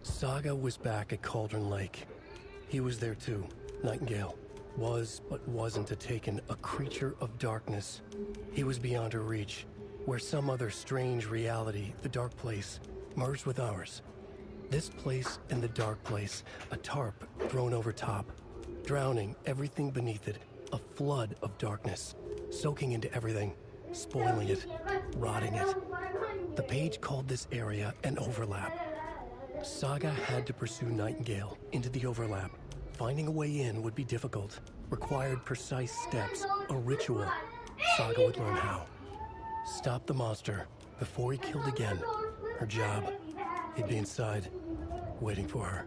Saga was back at Cauldron Lake. He was there too. Nightingale was, but wasn't a Taken, a creature of darkness. He was beyond her reach, where some other strange reality, the Dark Place, merged with ours. This place and the Dark Place, a tarp thrown over top, drowning everything beneath it, a flood of darkness, soaking into everything, spoiling it, rotting it. The page called this area an overlap. Saga had to pursue Nightingale into the overlap. Finding a way in would be difficult, required precise steps, a ritual. Saga would learn how. Stop the monster before he killed again. Her job. He'd be inside, waiting for her.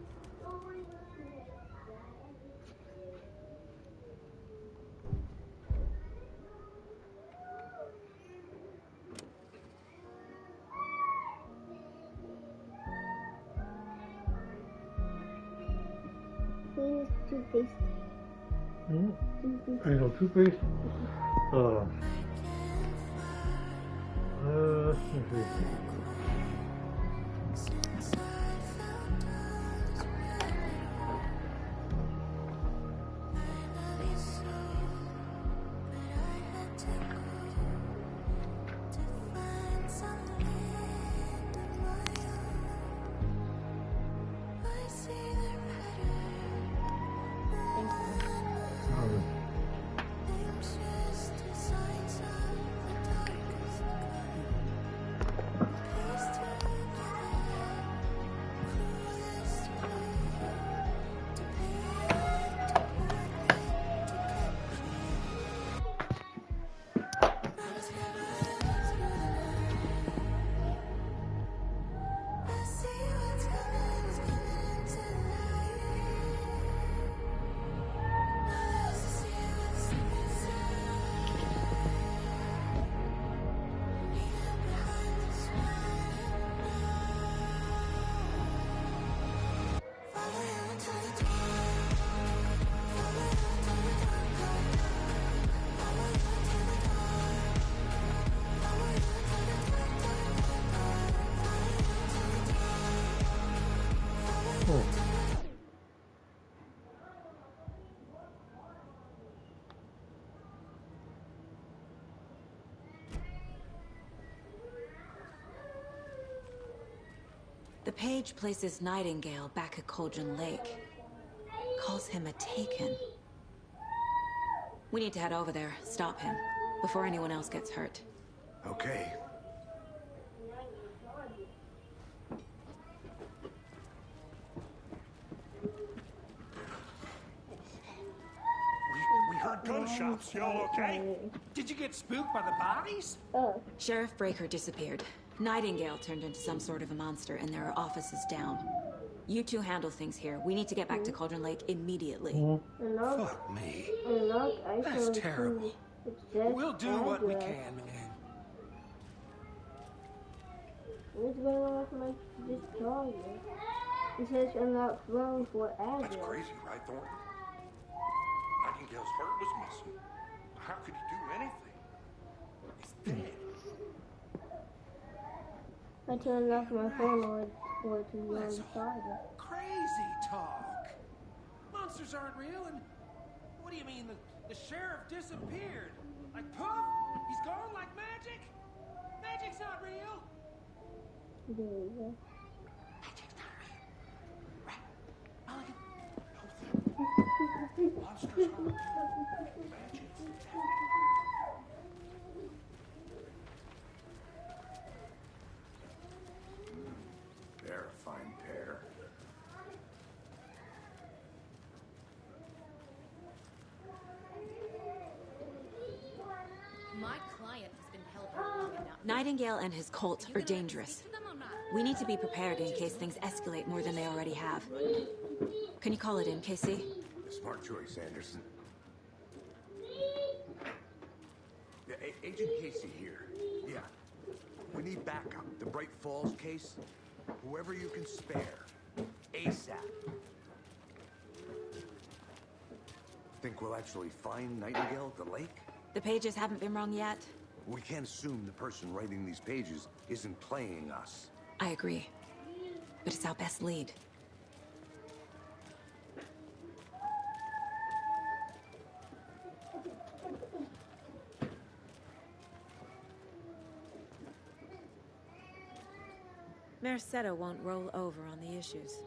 Please, toothpaste. I know toothpaste. Let me see. The page places Nightingale back at Cauldron Lake. Calls him a Taken. We need to head over there, stop him, before anyone else gets hurt. Okay. We heard gunshots. Y'all okay? Did you get spooked by the bodies? Sheriff Breaker disappeared. Nightingale turned into some sort of a monster, and there are offices down. You two handle things here. We need to get back to Cauldron Lake immediately. Fuck me. That's terrible. We'll do what we can, man. What's going on with this target? It says unlock phone for address. That's crazy, right, Thornton? Nightingale's heart was missing. How could he do anything? He's dead. I turned off my phone or to be on the target. Crazy talk. Monsters aren't real, and what do you mean the sheriff disappeared? Like poof? He's gone like magic? Magic's not real. There you go. Magic's not real. Right? Mulligan. Monsters aren't real. Magic. They're a fine pair. My client has been held here long enough. Nightingale and his cult are dangerous. We need to be prepared in case things escalate more than they already have. Can you call it in, Casey? Smart choice, Anderson. Yeah, Agent Casey here. Yeah. We need backup. The Bright Falls case. Whoever you can spare. ASAP. Think we'll actually find Nightingale at the lake? The pages haven't been wrong yet. We can't assume the person writing these pages isn't playing us. I agree. but it's our best lead. Merced won't roll over on the issues.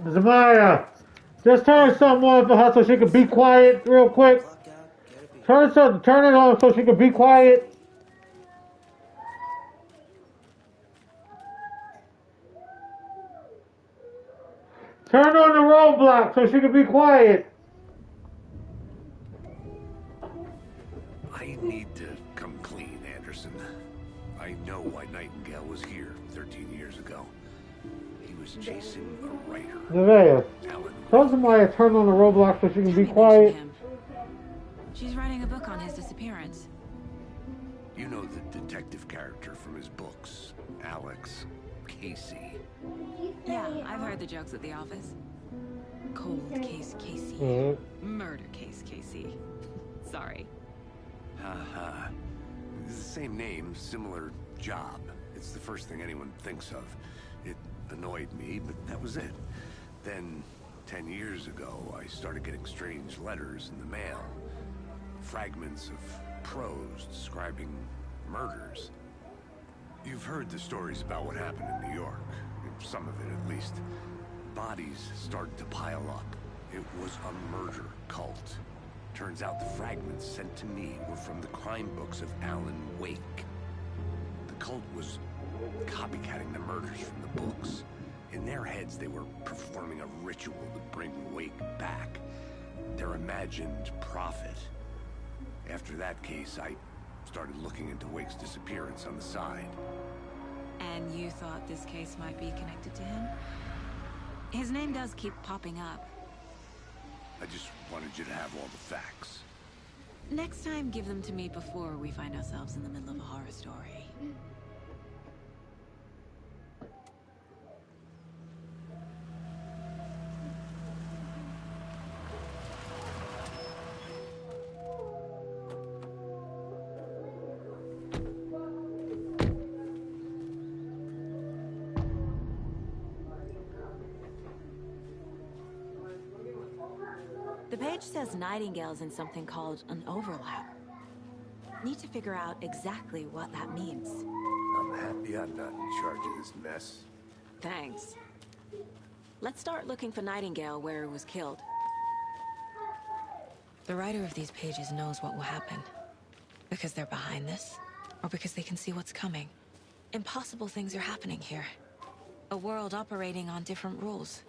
Zamaya, just turn something on for her so she can be quiet real quick. Turn it on so she can be quiet. Turn on the roadblock so she can be quiet. I need to come clean, Anderson. I know why Nightingale was here 13 years ago. He was chasing a writer. Nevaeh, Alan. tell Zamaya turn on the roadblock so she can be Tammy quiet. mentioned him. She's writing a book on his disappearance. You know the detective character from his books, Alex Casey. Yeah, I've heard the jokes at the office. Cold case Casey. Murder case Casey. Sorry. Haha. It's the same name, similar job. It's the first thing anyone thinks of. It annoyed me, but that was it. Then, 10 years ago, I started getting strange letters in the mail. Fragments of prose describing murders. You've heard the stories about what happened in New York. Some of it, at least. Bodies started to pile up. It was a murder cult. Turns out the fragments sent to me were from the crime books of Alan Wake. The cult was copycatting the murders from the books. In their heads, they were performing a ritual to bring Wake back. Their imagined prophet. After that case, I started looking into Wake's disappearance on the side. And you thought this case might be connected to him? His name does keep popping up. I just wanted you to have all the facts. Next time, give them to me before we find ourselves in the middle of a horror story. The page says Nightingale's in something called an overlap. Need to figure out exactly what that means. I'm happy I'm not in charge of this mess. Thanks. Let's start looking for Nightingale where he was killed. The writer of these pages knows what will happen. Because they're behind this, or because they can see what's coming. Impossible things are happening here. A world operating on different rules.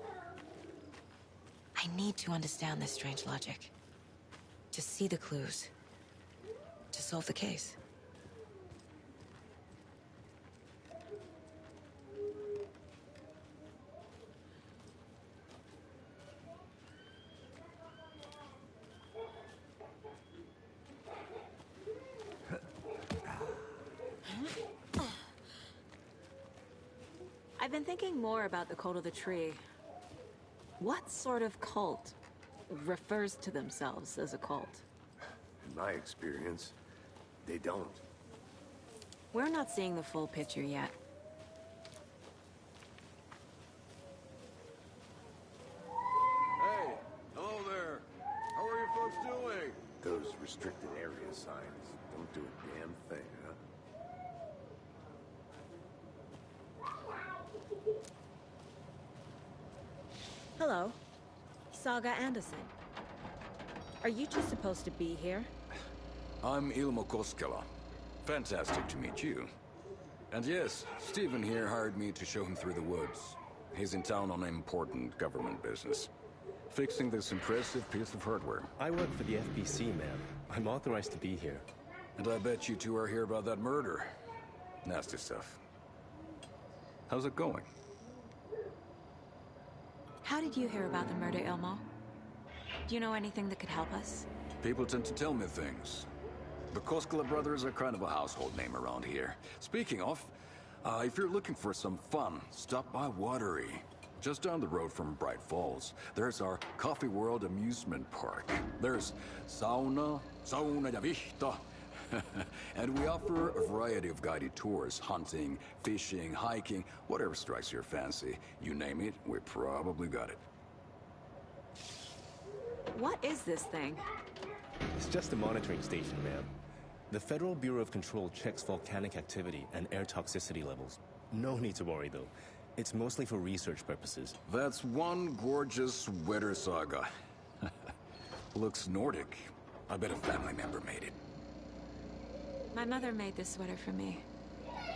I need to understand this strange logic. To see the clues. To solve the case. I've been thinking more about the Cult of the Tree. What sort of cult refers to themselves as a cult? In my experience, they don't. We're not seeing the full picture yet. Hey, hello there. How are you folks doing? Those restricted area signs don't do a damn thing, huh? Hello. Saga Anderson. Are you two supposed to be here? I'm Ilmo Koskela. Fantastic to meet you. And yes, Stephen here hired me to show him through the woods. He's in town on important government business. Fixing this impressive piece of hardware. I work for the FBC, ma'am. I'm authorized to be here. And I bet you two are here about that murder. Nasty stuff. How's it going? How did you hear about the murder, Ilmo? Do you know anything that could help us? People tend to tell me things. The Koskela brothers are kind of a household name around here. Speaking of, If you're looking for some fun, stop by Watery. Just down the road from Bright Falls, there's our Coffee World amusement park. There's sauna ja vihta. And we offer a variety of guided tours, hunting, fishing, hiking, whatever strikes your fancy. You name it, we probably got it. What is this thing? It's just a monitoring station, ma'am. The Federal Bureau of Control checks volcanic activity and air toxicity levels. No need to worry, though. It's mostly for research purposes. That's one gorgeous sweater saga. Looks Nordic. I bet a family member made it. My mother made this sweater for me.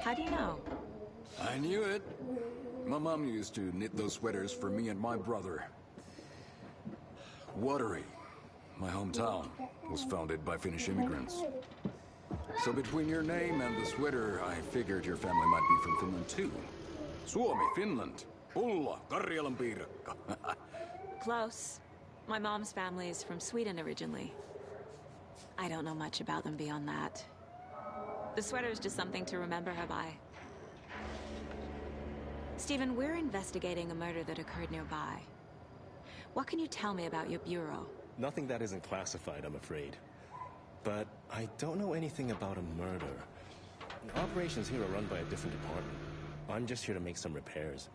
How do you know? I knew it. My mom used to knit those sweaters for me and my brother. Watery, my hometown, was founded by Finnish immigrants. So between your name and the sweater, I figured your family might be from Finland too. Suomi, Finland. Pulla, Karjalan piirakka. Close. My mom's family is from Sweden originally. I don't know much about them beyond that. The sweater is just something to remember her by. Stephen, we're investigating a murder that occurred nearby. What can you tell me about your bureau? Nothing that isn't classified, I'm afraid. But I don't know anything about a murder. Operations here are run by a different department. I'm just here to make some repairs.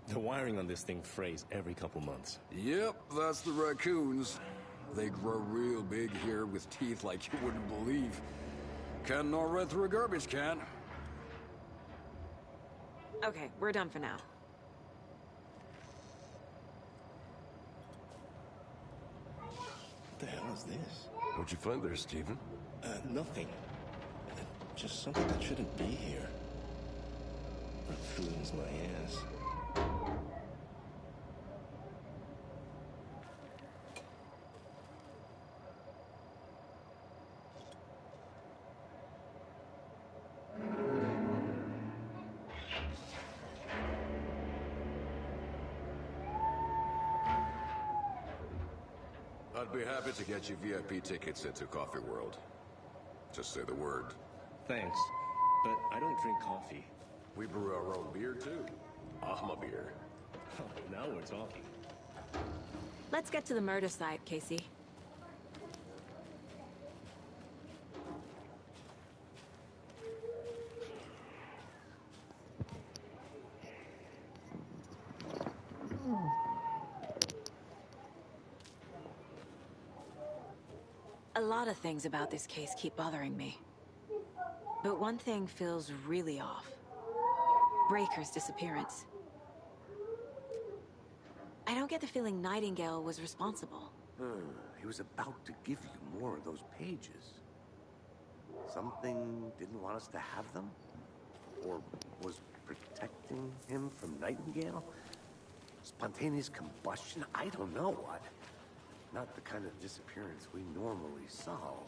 The wiring on this thing frays every couple months. Yep, that's the raccoons. They grow real big here with teeth like you wouldn't believe. Can't gnaw right through a garbage can. Okay, we're done for now. What the hell is this? What'd you find there, Stephen? Nothing. Just something that shouldn't be here. Raccoons, my ass. I'd be happy to get you VIP tickets into Coffee World. Just say the word. Thanks, but I don't drink coffee. We brew our own beer, too. Ahma beer. Oh, now we're talking. Let's get to the murder site, Casey. A lot of things about this case keep bothering me. But one thing feels really off. Breaker's disappearance. I don't get the feeling Nightingale was responsible. He was about to give you more of those pages. Something didn't want us to have them? Or was protecting him from Nightingale? Spontaneous combustion? I don't know what. Not the kind of disappearance we normally solve.